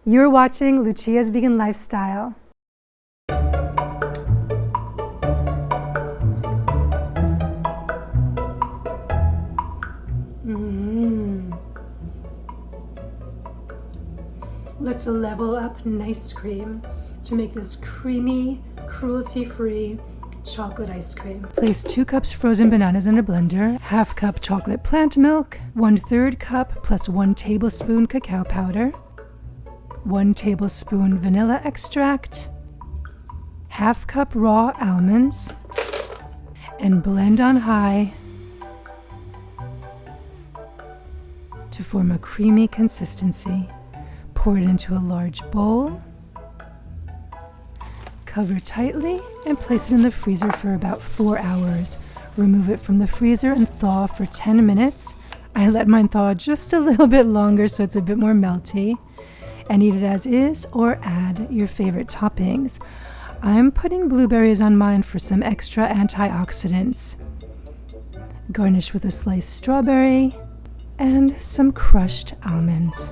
You're watching Lucia's Vegan Lifestyle. Let's level up ice cream to make this creamy, cruelty-free chocolate ice cream. Place 2 cups frozen bananas in a blender, ½ cup chocolate plant milk, 1/3 cup plus 1 tablespoon cacao powder, 1 tablespoon vanilla extract, ½ cup raw almonds, and blend on high to form a creamy consistency. Pour it into a large bowl, cover tightly, and place it in the freezer for about 4 hours. Remove it from the freezer and thaw for 10 minutes. I let mine thaw just a little bit longer so it's a bit more melty. And eat it as is or add your favorite toppings. I'm putting blueberries on mine for some extra antioxidants. Garnish with a sliced strawberry and some crushed almonds.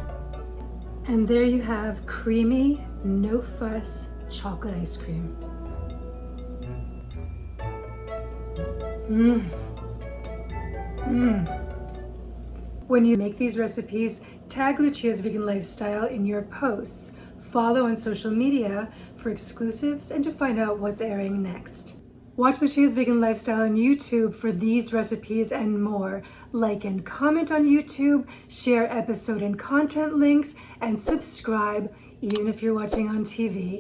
And there you have creamy, no-fuss chocolate ice cream. When you make these recipes, tag Lucia's Vegan Lifestyle in your posts. Follow on social media for exclusives and to find out what's airing next. Watch Lucia's Vegan Lifestyle on YouTube for these recipes and more. Like and comment on YouTube, share episode and content links, and subscribe even if you're watching on TV.